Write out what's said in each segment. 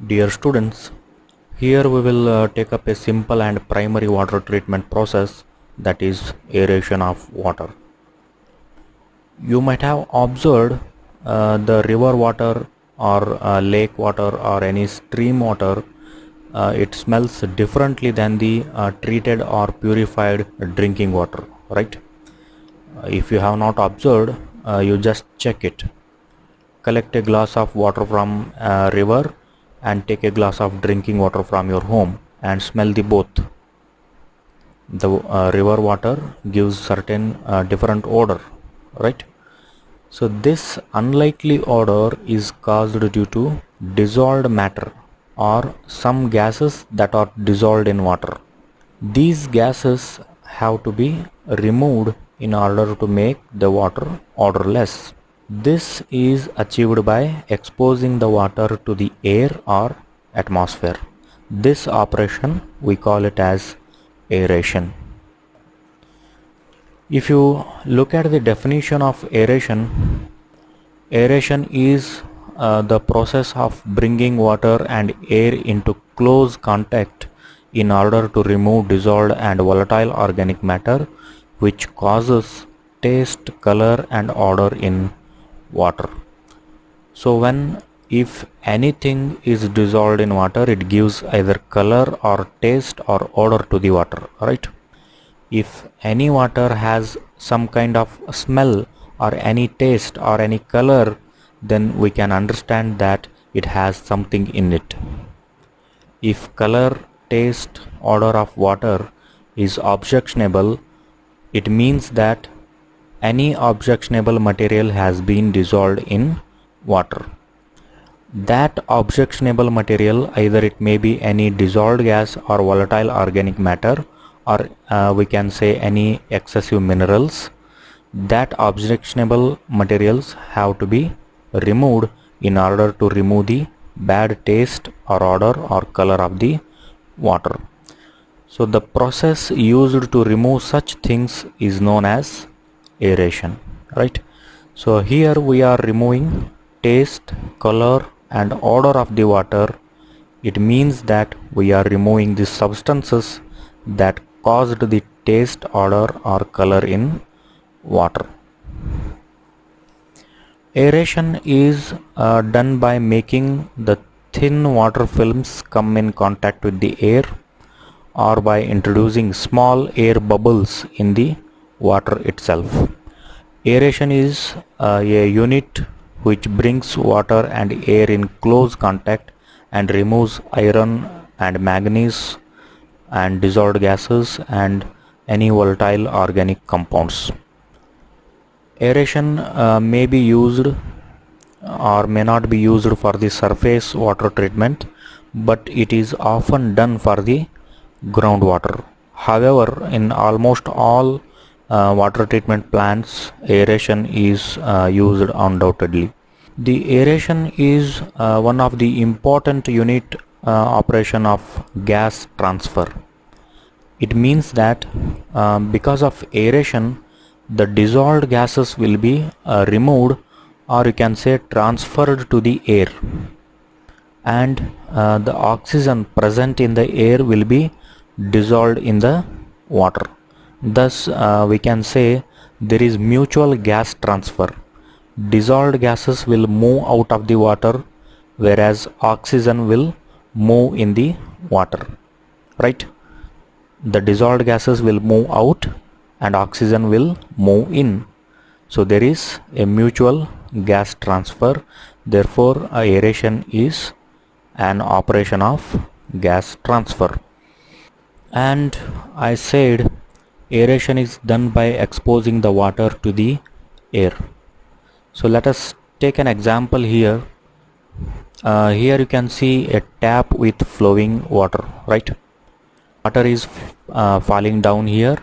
Dear students, here we will take up a simple and primary water treatment process, that is aeration of water. You might have observed the river water or lake water or any stream water. It smells differently than the treated or purified drinking water, right? If you have not observed, you just check it. Collect a glass of water from a river and take a glass of drinking water from your home and smell the both. The river water gives certain different odor, right? So this unlikely odor is caused due to dissolved matter or some gases that are dissolved in water. These gases have to be removed in order to make the water odorless. This is achieved by exposing the water to the air or atmosphere. This operation we call it as aeration. If you look at the definition of aeration, aeration is the process of bringing water and air into close contact in order to remove dissolved and volatile organic matter which causes taste, color and odor in water. So if anything is dissolved in water, it gives either color or taste or odor to the water, right? If any water has some kind of smell or any taste or any color, then we can understand that it has something in it. If color, taste, odor of water is objectionable, it means that any objectionable material has been dissolved in water. That objectionable material, either it may be any dissolved gas or volatile organic matter, or we can say any excessive minerals. That objectionable materials have to be removed in order to remove the bad taste or odor or color of the water. So the process used to remove such things is known as aeration, right? So here we are removing taste, color and odor of the water. It means that we are removing the substances that caused the taste, odor or color in water. Aeration is done by making the thin water films come in contact with the air or by introducing small air bubbles in the water itself. Aeration is a unit which brings water and air in close contact and removes iron and manganese and dissolved gases and any volatile organic compounds. Aeration may be used or may not be used for the surface water treatment, but it is often done for the groundwater. However, in almost all water treatment plants, aeration is used undoubtedly. The aeration is one of the important unit operation of gas transfer. It means that because of aeration, the dissolved gases will be removed, or you can say transferred to the air, and the oxygen present in the air will be dissolved in the water. Thus we can say there is mutual gas transfer. Dissolved gases will move out of the water, whereas oxygen will move in the water, right? The dissolved gases will move out and oxygen will move in. So there is a mutual gas transfer. Therefore aeration is an operation of gas transfer. And I said aeration is done by exposing the water to the air. So let us take an example here. Here you can see a tap with flowing water, right? Water is falling down here.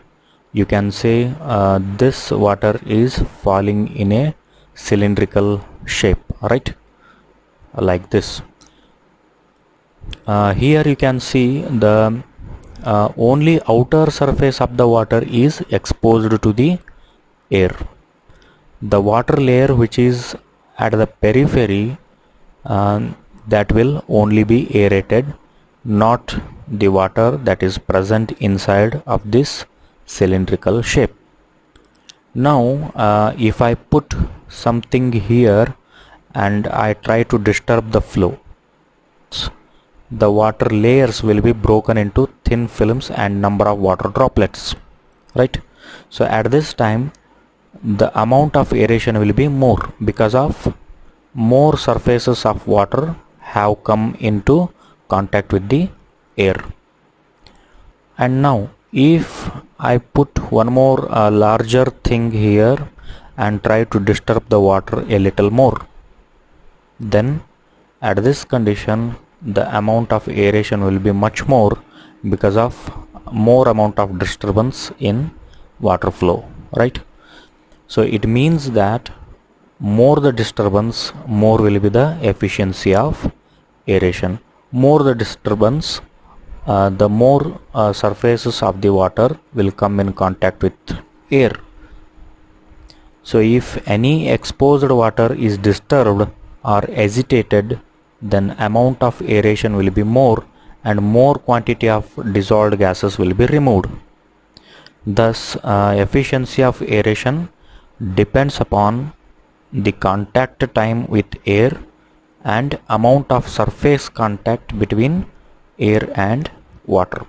You can say this water is falling in a cylindrical shape, right? Like this. Here you can see the only outer surface of the water is exposed to the air. The water layer which is at the periphery, that will only be aerated, not the water that is present inside of this cylindrical shape. Now if I put something here and I try to disturb the flow, the water layers will be broken into thin films and number of water droplets, right? So at this time the amount of aeration will be more because of more surfaces of water have come into contact with the air. And now if I put one more larger thing here and try to disturb the water a little more, then at this condition the amount of aeration will be much more because of more amount of disturbance in water flow, right? So it means that more the disturbance, more will be the efficiency of aeration. More the disturbance, the more surfaces of the water will come in contact with air. So if any exposed water is disturbed or agitated, then amount of aeration will be more and more quantity of dissolved gases will be removed. Thus efficiency of aeration depends upon the contact time with air and amount of surface contact between air and water.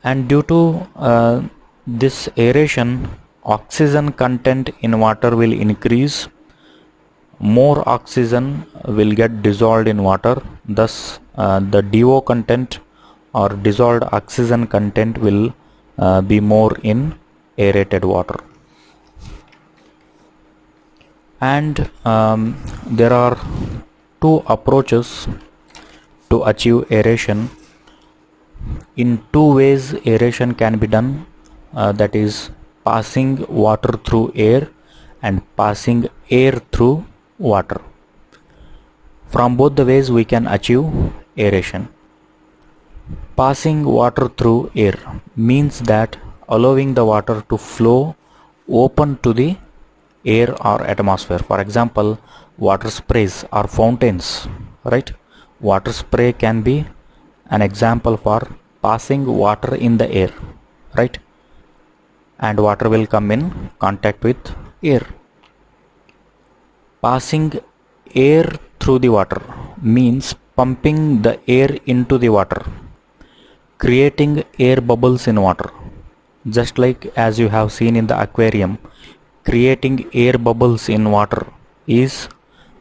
And due to this aeration, oxygen content in water will increase. More oxygen will get dissolved in water, thus the DO content or dissolved oxygen content will be more in aerated water. And there are two approaches to achieve aeration. In two ways aeration can be done, that is passing water through air and passing air through water. From both the ways we can achieve aeration. Passing water through air means that allowing the water to flow open to the air or atmosphere. For example, water sprays or fountains, right? Water spray can be an example for passing water in the air, right? And water will come in contact with air. Passing air through the water means pumping the air into the water, creating air bubbles in water. Just like as you have seen in the aquarium, creating air bubbles in water is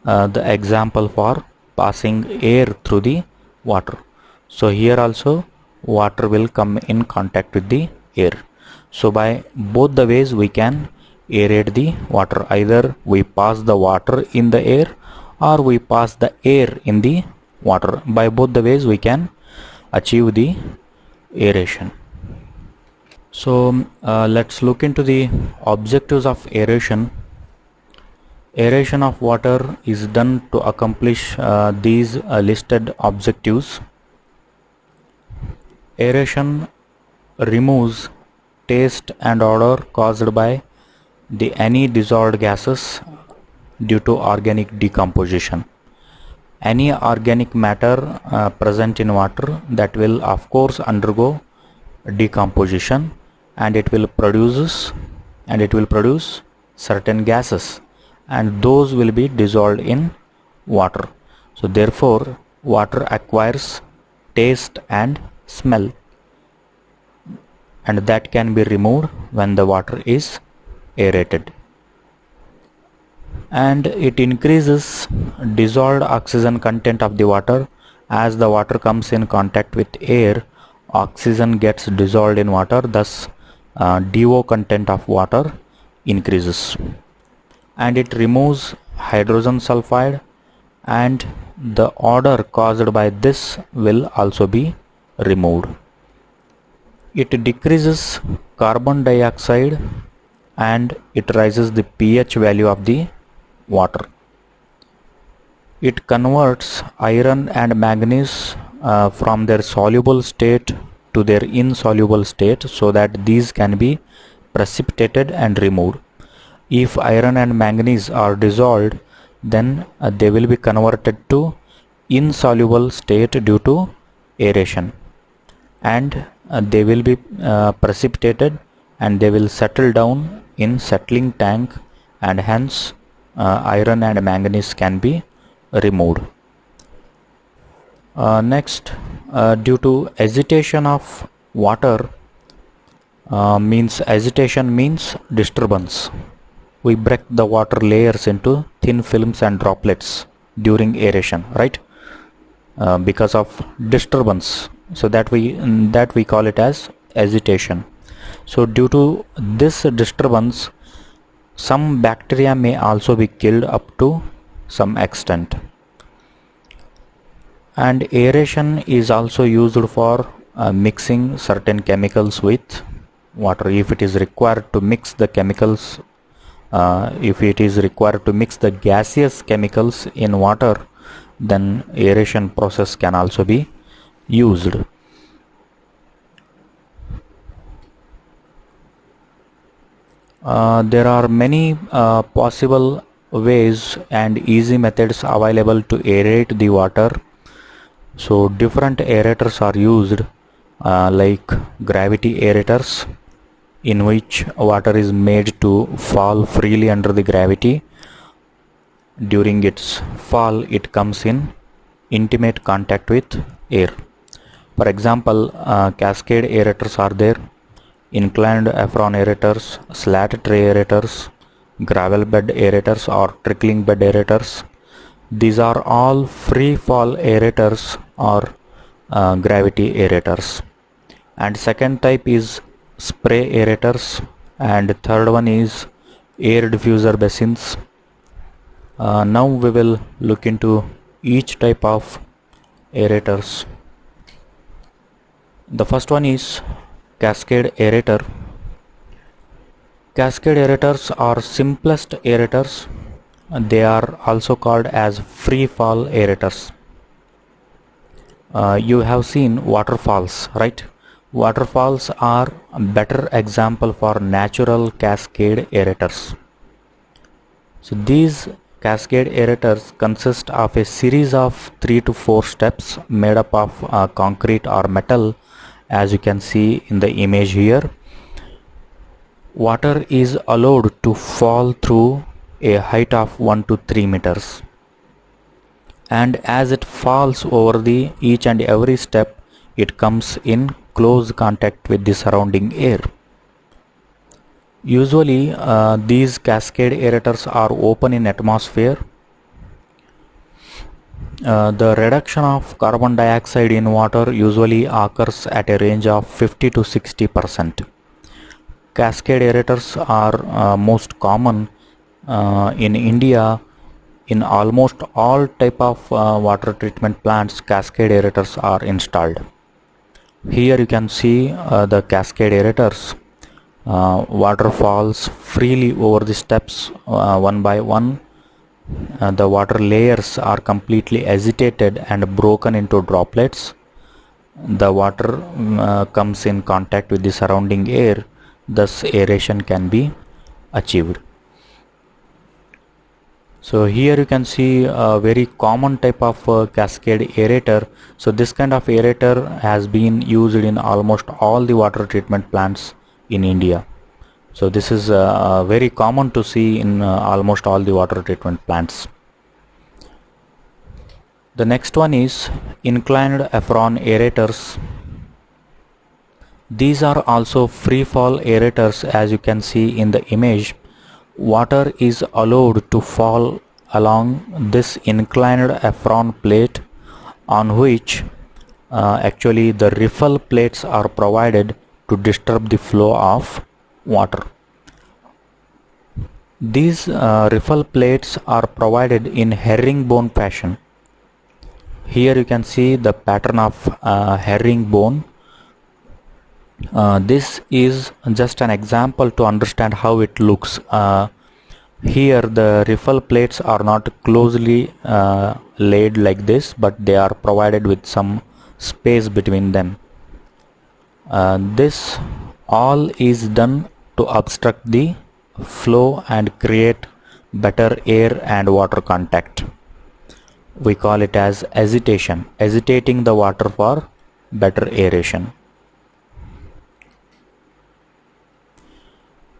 the example for passing air through the water. So here also water will come in contact with the air. So by both the ways we can aerate the water. Either we pass the water in the air or we pass the air in the water. By both the ways we can achieve the aeration. So let's look into the objectives of aeration. Aeration of water is done to accomplish these listed objectives. Aeration removes taste and odor caused by any dissolved gases due to organic decomposition. Any organic matter present in water, that will of course undergo decomposition, and it will produce certain gases, and those will be dissolved in water. So therefore water acquires taste and smell, and that can be removed when the water is aerated. And it increases dissolved oxygen content of the water. As the water comes in contact with air, oxygen gets dissolved in water, thus DO content of water increases. And it removes hydrogen sulfide, and the odor caused by this will also be removed. It decreases carbon dioxide and it raises the pH value of the water. It converts iron and manganese from their soluble state to their insoluble state, so that these can be precipitated and removed. If iron and manganese are dissolved, then they will be converted to insoluble state due to aeration, and they will be precipitated and they will settle down in settling tank, and hence iron and manganese can be removed. Next, due to agitation of water, agitation means disturbance. We break the water layers into thin films and droplets during aeration, right? Because of disturbance, so that we call it as agitation. So due to this disturbance, some bacteria may also be killed up to some extent. And aeration is also used for mixing certain chemicals with water. If it is required to mix the chemicals, if it is required to mix the gaseous chemicals in water, then aeration process can also be used. There are many possible ways and easy methods available to aerate the water. So different aerators are used, like gravity aerators, in which water is made to fall freely under the gravity. During its fall, it comes in intimate contact with air. For example, cascade aerators are there, inclined apron aerators, slat tray aerators, gravel bed aerators or trickling bed aerators. These are all free fall aerators or gravity aerators. And second type is spray aerators, and third one is air diffuser basins. Now we will look into each type of aerators. The first one is cascade aerator. Cascade aerators are simplest aerators. They are also called as free fall aerators. You have seen waterfalls, right? Waterfalls are a better example for natural cascade aerators. So these cascade aerators consist of a series of 3 to 4 steps made up of concrete or metal, as you can see in the image here. Water is allowed to fall through a height of 1 to 3 meters, and as it falls over the each and every step, it comes in close contact with the surrounding air. Usually these cascade aerators are open in atmosphere. The reduction of carbon dioxide in water usually occurs at a range of 50 to 60%. Cascade aerators are most common in India. In almost all type of water treatment plants, cascade aerators are installed. Here you can see the cascade aerators. Water falls freely over the steps one by one. The water layers are completely agitated and broken into droplets. The water comes in contact with the surrounding air, thus aeration can be achieved. So here you can see a very common type of cascade aerator. So this kind of aerator has been used in almost all the water treatment plants in India. So this is very common to see in almost all the water treatment plants. The next one is inclined apron aerators. These are also free fall aerators. As you can see in the image, water is allowed to fall along this inclined apron plate, on which actually the riffle plates are provided to disturb the flow of water. These riffle plates are provided in herringbone fashion. Here you can see the pattern of herringbone. This is just an example to understand how it looks. Here the riffle plates are not closely laid like this, but they are provided with some space between them. This all is done to obstruct the flow and create better air and water contact. We call it as agitation, agitating the water for better aeration.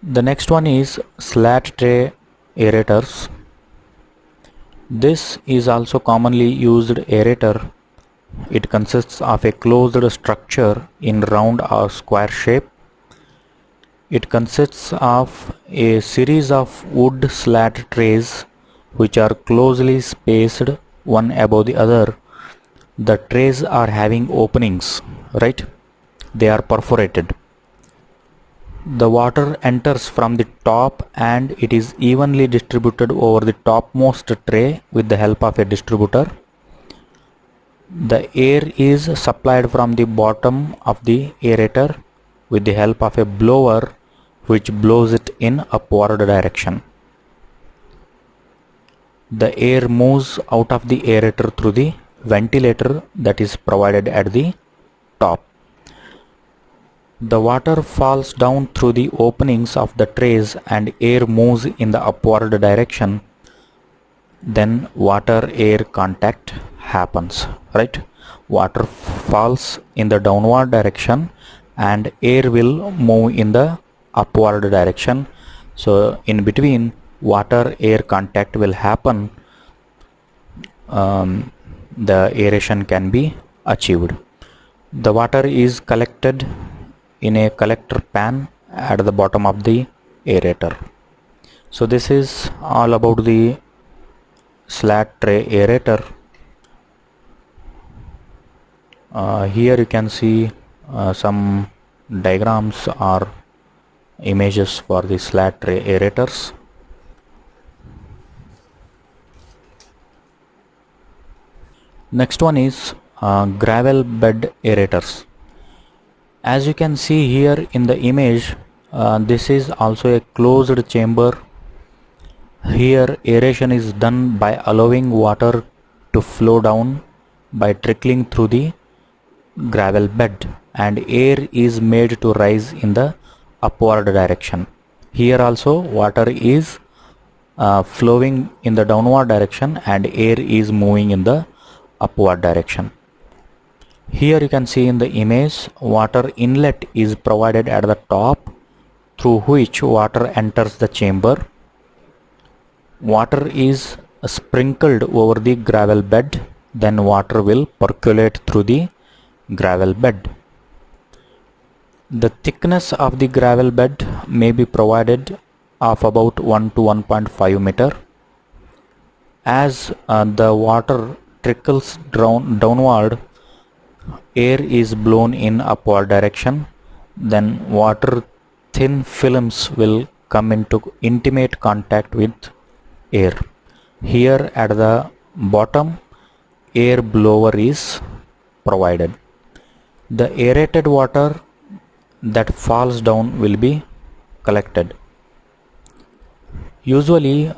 The next one is slat tray aerators. This is also commonly used aerator. It consists of a closed structure in round or square shape. It consists of a series of wood slat trays which are closely spaced one above the other. The trays are having openings, right? They are perforated. The water enters from the top and it is evenly distributed over the topmost tray with the help of a distributor. The air is supplied from the bottom of the aerator with the help of a blower which blows it in upward direction. The air moves out of the aerator through the ventilator that is provided at the top. The water falls down through the openings of the trays and air moves in the upward direction. Then water air contact happens, right? Water falls in the downward direction and air will move in the upward direction. So in between, water air contact will happen. The aeration can be achieved. The water is collected in a collector pan at the bottom of the aerator. So this is all about the slat tray aerator. Here you can see some diagrams or images for the slat tray aerators. Next one is gravel bed aerators. As you can see here in the image, this is also a closed chamber. Here aeration is done by allowing water to flow down by trickling through the gravel bed, and air is made to rise in the upward direction. Here also water is flowing in the downward direction and air is moving in the upward direction. Here you can see in the image, water inlet is provided at the top through which water enters the chamber. Water is sprinkled over the gravel bed, then water will percolate through the gravel bed. The thickness of the gravel bed may be provided of about 1 to 1.5 meter. As the water trickles downward, air is blown in upward direction, then water thin films will come into intimate contact with air. Here at the bottom, air blower is provided. The aerated water that falls down will be collected. Usually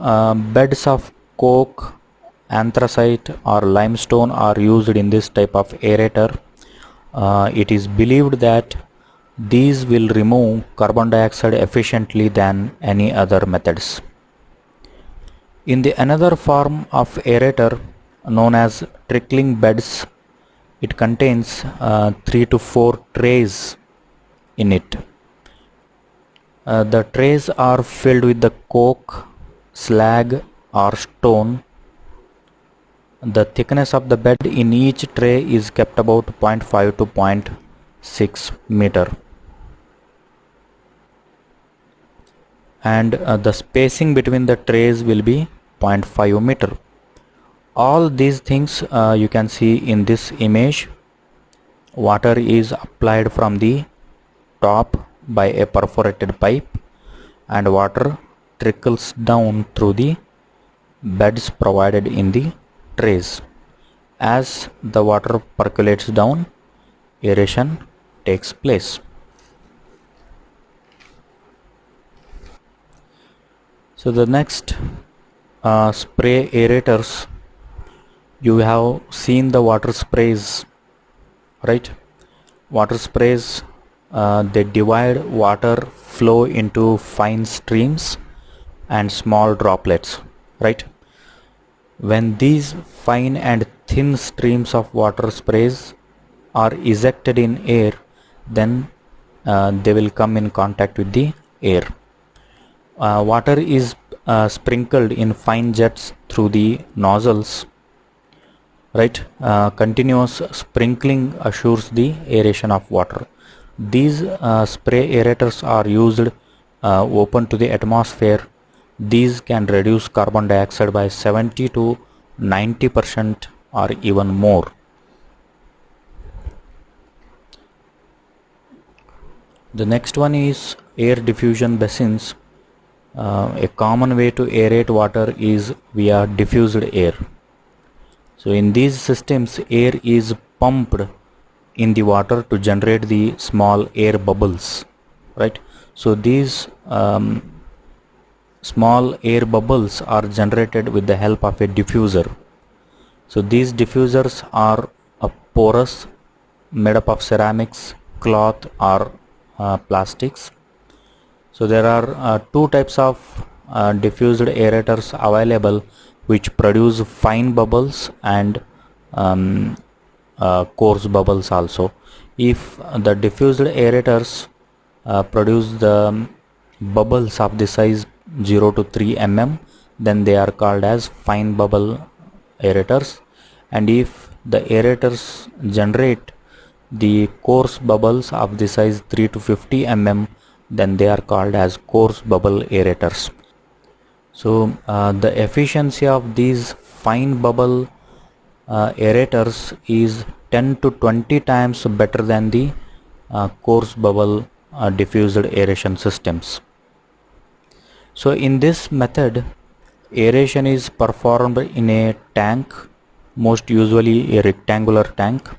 beds of coke, anthracite or limestone are used in this type of aerator. It is believed that these will remove carbon dioxide efficiently than any other methods. In the another form of aerator known as trickling beds, it contains 3 to 4 trays in it. The trays are filled with the coke, slag or stone. The thickness of the bed in each tray is kept about 0.5 to 0.6 meter. And the spacing between the trays will be 0.5 meter. All these things you can see in this image. Water is applied from the top by a perforated pipe and water trickles down through the beds provided in the trays. As the water percolates down, aeration takes place. So the next spray aerators, you have seen the water sprays, right? Water sprays, they divide water flow into fine streams and small droplets, right? When these fine and thin streams of water sprays are ejected in air, then they will come in contact with the air. Water is sprinkled in fine jets through the nozzles, right? Continuous sprinkling assures the aeration of water. These spray aerators are used open to the atmosphere. These can reduce carbon dioxide by 70 to 90% or even more. The next one is air diffusion basins. A common way to aerate water is via diffused air. So in these systems, air is pumped in the water to generate the small air bubbles, right? So these small air bubbles are generated with the help of a diffuser. So these diffusers are porous, made up of ceramics, cloth or plastics. So there are two types of diffused aerators available, which produce fine bubbles and coarse bubbles also. If the diffused aerators produce the bubbles of the size 0 to 3 mm, then they are called as fine bubble aerators, and if the aerators generate the coarse bubbles of the size 3 to 50 mm, then they are called as coarse bubble aerators. So the efficiency of these fine bubble aerators is 10 to 20 times better than the coarse bubble diffused aeration systems. So in this method, aeration is performed in a tank, most usually a rectangular tank.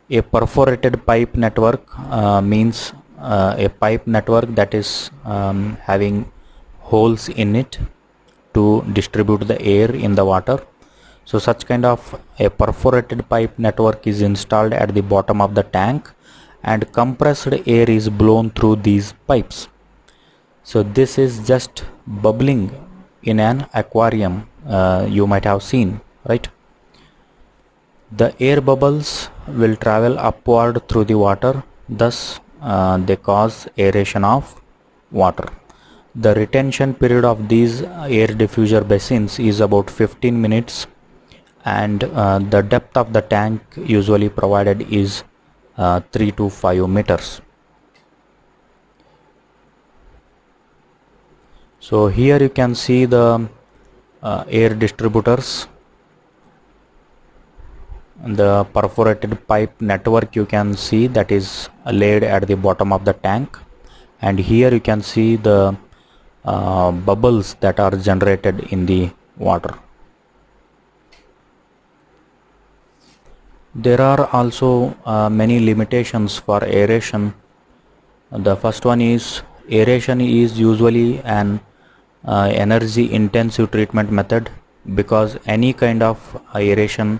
A perforated pipe network means a pipe network that is having holes in it to distribute the air in the water. So such kind of a perforated pipe network is installed at the bottom of the tank, and compressed air is blown through these pipes. So this is just bubbling in an aquarium, you might have seen, right? The air bubbles will travel upward through the water, thus they cause aeration of water. The retention period of these air diffuser basins is about 15 minutes, and the depth of the tank usually provided is 3 to 5 meters. So here you can see the air distributors. The perforated pipe network you can see that is laid at the bottom of the tank, and here you can see the bubbles that are generated in the water. There are also many limitations for aeration. The first one is aeration is usually an energy intensive treatment method, because any kind of aeration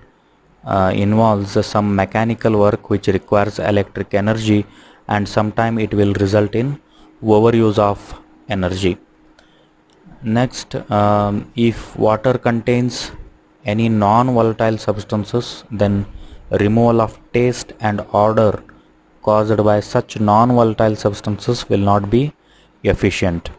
involves some mechanical work which requires electric energy, and sometimes it will result in overuse of energy. Next, if water contains any non-volatile substances, then removal of taste and odor caused by such non-volatile substances will not be efficient.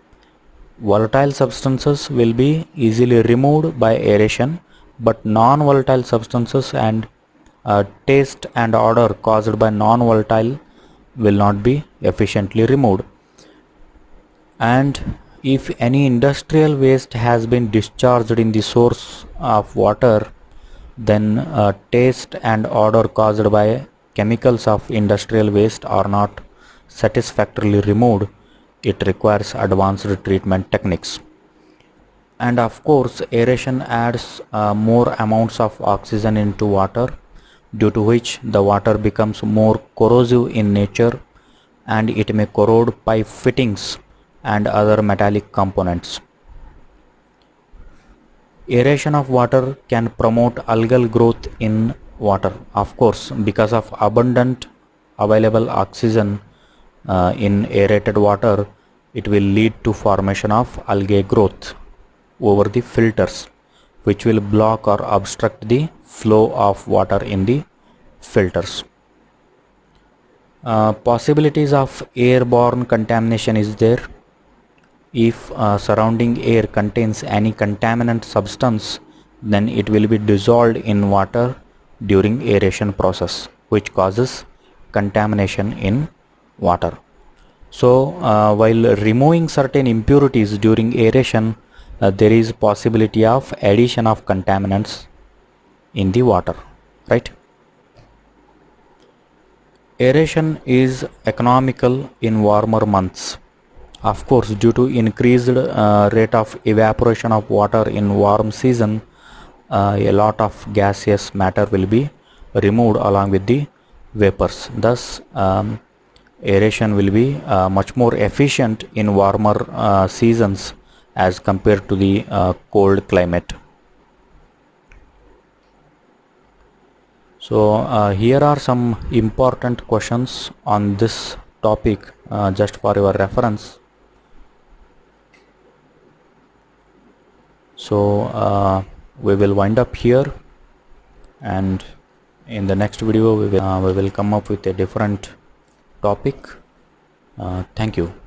Volatile substances will be easily removed by aeration, but non-volatile substances and taste and odor caused by non-volatile will not be efficiently removed. And if any industrial waste has been discharged in the source of water, then taste and odor caused by chemicals of industrial waste are not satisfactorily removed. It requires advanced treatment techniques. And of course, aeration adds more amounts of oxygen into water, due to which the water becomes more corrosive in nature, and it may corrode pipe fittings and other metallic components. Aeration of water can promote algal growth in water. Of course, because of abundant available oxygen in aerated water, it will lead to formation of algae growth over the filters. which will block or obstruct the flow of water in the filters. Possibilities of airborne contamination is there. If surrounding air contains any contaminant substance, then it will be dissolved in water during aeration process, which causes contamination in water. So while removing certain impurities during aeration, there is possibility of addition of contaminants in the water, right? Aeration is economical in warmer months. Of course, due to increased rate of evaporation of water in warm season, a lot of gaseous matter will be removed along with the vapors. Thus, aeration will be much more efficient in warmer seasons as compared to the cold climate. So here are some important questions on this topic just for your reference. So we will wind up here, and in the next video we will come up with a different topic. Thank you.